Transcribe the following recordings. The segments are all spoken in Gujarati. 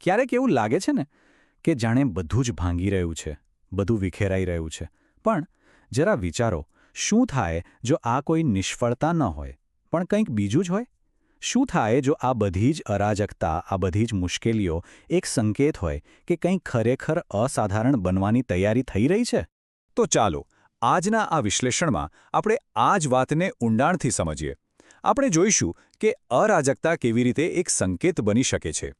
ક્યારેક એવું લાગે છે ને કે જાણે બધું જ ભાંગી રહ્યું છે, બધું વિખેરાઈ રહ્યું છે. પણ જરા વિચારો, શું થાય જો આ કોઈ નિષ્ફળતા ન હોય, પણ કંઈક બીજું જ હોય? શું થાય જો આ બધી જ અરાજકતા, આ બધી જ મુશ્કેલીઓ એક સંકેત હોય કે કંઈક ખરેખર અસાધારણ બનવાની તૈયારી થઈ રહી છે? તો ચાલો આજના આ વિશ્લેષણમાં આપણે આ જ વાતને ઊંડાણથી સમજીએ. આપણે જોઈશું કે અરાજકતા કેવી રીતે એક સંકેત બની શકે છે.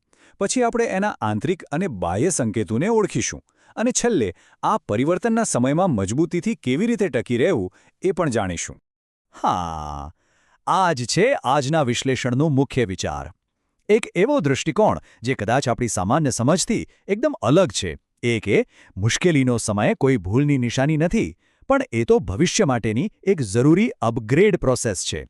પછી આપણે એના આંતરિક અને બાહ્ય સંકેતોને ઓળખીશું. અને છેલ્લે આ પરિવર્તનના સમયમાં મજબૂતીથી કેવી રીતે ટકી રહેવું એ પણ જાણીશું. હા, આ જ છે આજના વિશ્લેષણનો મુખ્ય વિચાર. એક એવો દૃષ્ટિકોણ જે કદાચ આપણી સામાન્ય સમજથી એકદમ અલગ છે. એ કે મુશ્કેલીનો સમય કોઈ ભૂલની નિશાની નથી, પણ એ તો ભવિષ્ય માટેની એક જરૂરી અપગ્રેડ પ્રોસેસ છે.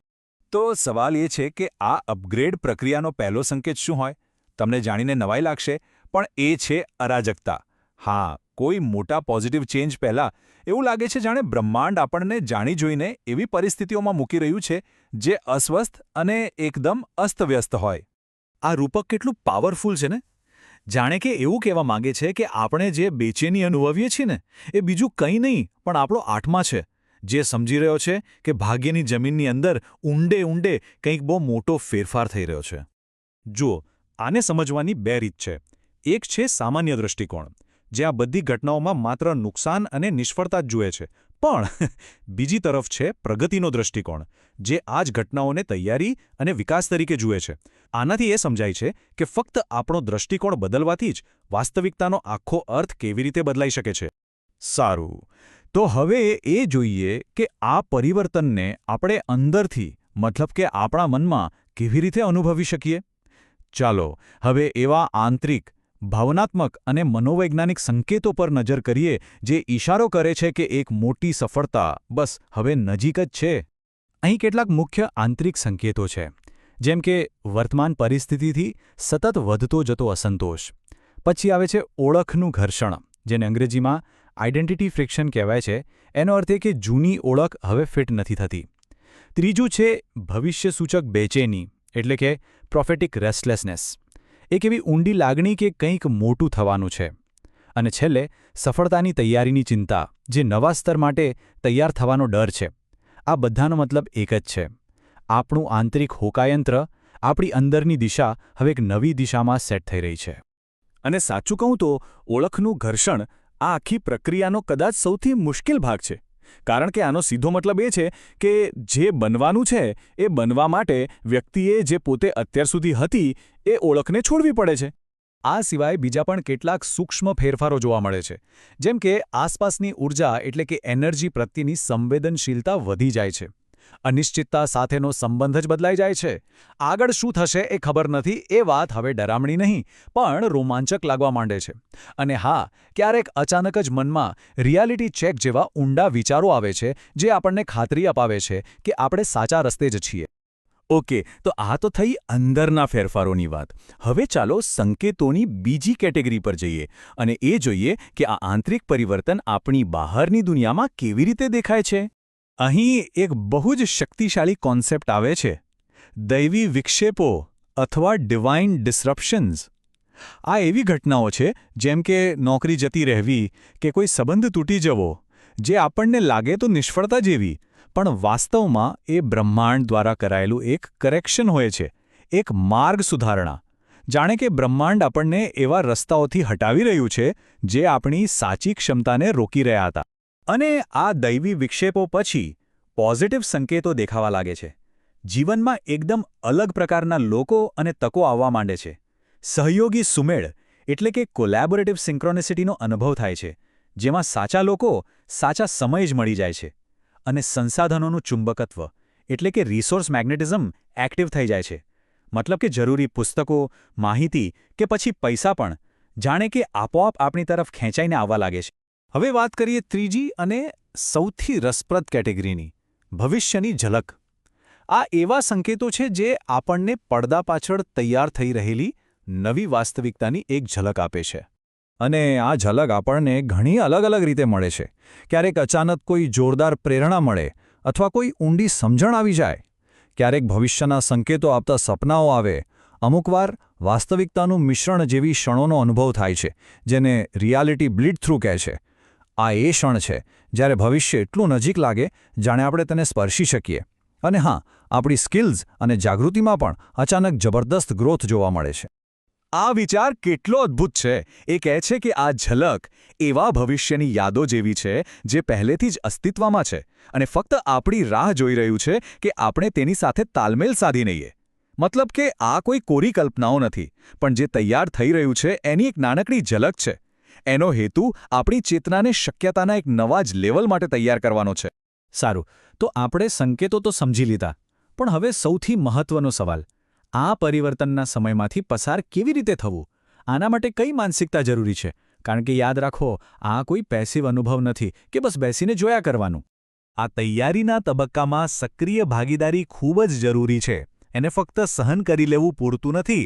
તો સવાલ એ છે કે આ અપગ્રેડ પ્રક્રિયાનો પહેલો સંકેત શું હોય? તમને જાણીને નવાઈ લાગશે, પણ એ છે અરાજકતા. હા, કોઈ મોટા પોઝિટિવ ચેન્જ પહેલાં એવું લાગે છે જાણે બ્રહ્માંડ આપણને જાણી જોઈને એવી પરિસ્થિતિઓમાં મૂકી રહ્યું છે જે અસ્વસ્થ અને એકદમ અસ્તવ્યસ્ત હોય. આ રૂપક કેટલું પાવરફુલ છે ને! જાણે કે એવું કહેવા માંગે છે કે આપણે જે બેચેની અનુભવીએ છીએ ને, એ બીજું કંઈ નહીં પણ આપણો આત્મા છે, જે સમજી રહ્યો છે કે ભાગ્યની જમીનની અંદર ઊંડે ઊંડે કંઈક બહુ મોટો ફેરફાર થઈ રહ્યો છે. જુઓ, આને સમજવાની બે રીત છે. એક છે સામાન્ય દૃષ્ટિકોણ, જે આ બધી ઘટનાઓમાં માત્ર નુકસાન અને નિષ્ફળતા જ જુએ છે. પણ બીજી તરફ છે પ્રગતિનો દૃષ્ટિકોણ, જે આ જ ઘટનાઓને તૈયારી અને વિકાસ તરીકે જુએ છે. આનાથી એ સમજાય છે કે ફક્ત આપણો દૃષ્ટિકોણ બદલવાથી જ વાસ્તવિકતાનો આખો અર્થ કેવી રીતે બદલાઈ શકે છે. સારું, તો હવે એ જોઈએ કે આ પરિવર્તનને આપણે અંદરથી, મતલબ કે આપણા મનમાં કેવી રીતે અનુભવી શકીએ. ચાલો હવે એવા આંતરિક, ભાવનાત્મક અને મનોવૈજ્ઞાનિક સંકેતો પર નજર કરીએ જે ઇશારો કરે છે કે એક મોટી સફળતા બસ હવે નજીક જ છે. અહીં કેટલાક મુખ્ય આંતરિક સંકેતો છે, જેમ કે વર્તમાન પરિસ્થિતિથી સતત વધતો જતો અસંતોષ. પછી આવે છે ઓળખનું ઘર્ષણ, જેને અંગ્રેજીમાં આઇડેન્ટિટી ફ્રિક્શન કહેવાય છે. એનો અર્થ એ કે જૂની ઓળખ હવે ફિટ નથી થતી. ત્રીજું છે ભવિષ્યસૂચક બેચેની, એટલે કે પ્રોફેટિક રેસ્ટલેસનેસ. એક એવી ઊંડી લાગણી કે કંઈક મોટું થવાનું છે. અને છેલ્લે સફળતાની તૈયારીની ચિંતા, જે નવા સ્તર માટે તૈયાર થવાનો ડર છે. આ બધાનો મતલબ એક જ છે: આપણું આંતરિક હોકાયંત્ર, આપણી અંદરની દિશા હવે એક નવી દિશામાં સેટ થઈ રહી છે. અને સાચું કહું તો ઓળખનું ઘર્ષણ આ આખી પ્રક્રિયાનો કદાચ સૌથી મુશ્કેલ ભાગ છે. કારણ કે આનો સીધો મતલબ એ છે કે જે બનવાનું છે એ બનવા માટે વ્યક્તિએ જે પોતે અત્યાર સુધી હતી એ ઓળખને છોડવી પડે છે. આ સિવાય બીજા પણ કેટલાક સૂક્ષ્મ ફેરફારો જોવા મળે છે, જેમ કે આસપાસની ઊર્જા એટલે કે એનર્જી પ્રત્યેની સંવેદનશીલતા વધી જાય છે. અનિશ્ચિતતા સાથેનો સંબંધ જ બદલાઈ જાય છે. આગળ શું થશે એ ખબર નથી, એ વાત હવે ડરામણી નહીં પણ રોમાંચક લાગવા માંડે છે. અને હા, ક્યારેક અચાનક જ મનમાં રિયાલિટી ચેક જેવા ઊંડા વિચારો આવે છે, જે આપણને ખાતરી અપાવે છે કે આપણે સાચા રસ્તે જ છીએ. ઓકે, તો આ તો થઈ અંદરના ફેરફારોની વાત. હવે ચાલો સંકેતોની બીજી કેટેગરી પર જઈએ અને એ જોઈએ કે આ આંતરિક પરિવર્તન આપણી બહારની દુનિયામાં કેવી રીતે દેખાય છે. અહીં એક બહુ જ શક્તિશાળી કોન્સેપ્ટ આવે છે: દૈવી વિક્ષેપો અથવા ડિવાઇન ડિસરપ્શન્સ. આ એવી ઘટનાઓ છે જેમ કે નોકરી જતી રહેવી કે કોઈ સંબંધ તૂટી જવો, જે આપણને લાગે તો નિષ્ફળતા જેવી, પણ વાસ્તવમાં એ બ્રહ્માંડ દ્વારા કરાયેલું એક કરેક્શન હોય છે, એક માર્ગ સુધારણા. જાણે કે બ્રહ્માંડ આપણને એવા રસ્તાઓથી હટાવી રહ્યું છે જે આપણી સાચી ક્ષમતાને રોકી રહ્યા હતા. અને આ દૈવી વિક્ષેપો પછી પોઝિટિવ સંકેતો દેખાવા લાગે છે. જીવનમાં એકદમ અલગ પ્રકારના લોકો અને તકો આવવા માંડે છે. સહયોગી સુમેળ એટલે કે કોલેબોરેટિવ સિન્ક્રોનિસિટીનો અનુભવ થાય છે, જેમાં સાચા લોકો સાચા સમય જ મળી જાય છે. અને સંસાધનોનું ચુંબકત્વ એટલે કે રિસોર્સ મેગ્નેટિઝમ એક્ટિવ થઈ જાય છે. મતલબ કે જરૂરી પુસ્તકો, માહિતી કે પછી પૈસા પણ જાણે કે આપોઆપ આપણી તરફ ખેંચાઈને આવવા લાગે છે. હવે વાત કરીએ ત્રીજી અને સૌથી રસપ્રદ કેટેગરીની: ભવિષ્યની ઝલક. આ એવા સંકેતો છે જે આપણને પડદા પાછળ તૈયાર થઈ રહેલી નવી વાસ્તવિકતાની એક ઝલક આપે છે. અને આ ઝલક આપણને ઘણી અલગ અલગ રીતે મળે છે. ક્યારેક અચાનક કોઈ જોરદાર પ્રેરણા મળે અથવા કોઈ ઊંડી સમજણ આવી જાય. ક્યારેક ભવિષ્યના સંકેતો આપતા સપનાઓ આવે અમુકવાર વાસ્તવિકતાનું મિશ્રણ જેવી ક્ષણોનો અનુભવ થાય છે, જેને રિયાલિટી બ્લીડ થ્રુ કહે છે. આ એ ક્ષણ છે જ્યારે ભવિષ્ય એટલું નજીક લાગે જાણે આપણે તેને સ્પર્શી શકીએ. અને હા, આપણી સ્કિલ્સ અને જાગૃતિમાં પણ અચાનક જબરદસ્ત ગ્રોથ જોવા મળે છે. આ વિચાર કેટલો અદ્ભુત છે. એ કહે છે કે આ ઝલક એવા ભવિષ્યની યાદો જેવી છે જે પહેલેથી જ અસ્તિત્વમાં છે અને ફક્ત આપણી રાહ જોઈ રહ્યું છે કે આપણે તેની સાથે તાલમેલ સાધી લઈએ. મતલબ કે આ કોઈ કોરી કલ્પનાઓ નથી, પણ જે તૈયાર થઈ રહ્યું છે એની એક નાનકડી ઝલક છે. એનો હેતુ આપણી ચેતનાને શક્યતાના એક નવા જ લેવલ માટે તૈયાર કરવાનો છે. સારું, તો આપણે સંકેતો તો સમજી લીધા, પણ હવે સૌથી મહત્વનો સવાલ, આ પરિવર્તનના સમયમાંથી પસાર કેવી રીતે થવું? આના માટે કઈ માનસિકતા જરૂરી છે? કારણ કે યાદ રાખો, આ કોઈ પેસિવ અનુભવ નથી કે બસ બેસીને જોયા કરવાનું. આ તૈયારીના તબક્કામાં સક્રિય ભાગીદારી ખૂબ જ જરૂરી છે. એને ફક્ત સહન કરી લેવું પૂરતું નથી.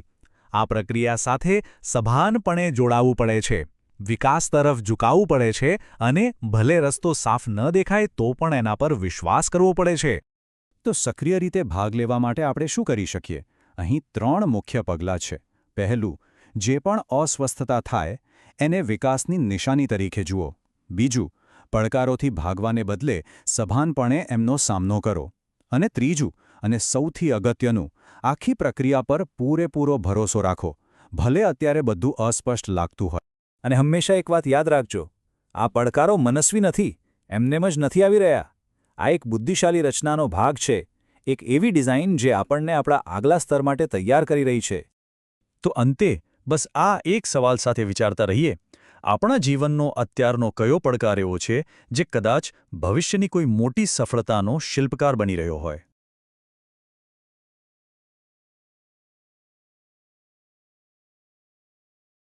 આ પ્રક્રિયા સાથે સભાનપણે જોડાવું પડે છે, વિકાસ તરફ ઝુકાવવું પડે છે અને ભલે રસ્તો સાફ ન દેખાય તો પણ એના પર વિશ્વાસ કરવો પડે છે. તો સક્રિય રીતે ભાગ લેવા માટે આપણે શું કરી શકીએ? અહીં 3 મુખ્ય પગલાં છે. પહેલું, જે પણ અસ્વસ્થતા થાય એને વિકાસની નિશાની તરીકે જુઓ. બીજું, પડકારોથી ભાગવાને બદલે સભાનપણે એમનો સામનો કરો. અને ત્રીજું, અને સૌથી અગત્યનું, આખી પ્રક્રિયા પર પૂરેપૂરો ભરોસો રાખો, ભલે અત્યારે બધું અસ્પષ્ટ લાગતું હોય. અને હંમેશા એક વાત યાદ રાખજો, આ પડકારો મનસ્વી નથી, એમનેમ જ નથી આવી રહ્યા. આ એક બુદ્ધિશાળી રચનાનો ભાગ છે, એક એવી ડિઝાઇન જે આપણને આપણા આગલા સ્તર માટે તૈયાર કરી રહી છે. તો અંતે બસ આ એક સવાલ સાથે વિચારતા રહીએ, આપણા જીવનનો અત્યારનો કયો પડકાર એવો છે જે કદાચ ભવિષ્યની કોઈ મોટી સફળતાનો શિલ્પકાર બની રહ્યો હોય?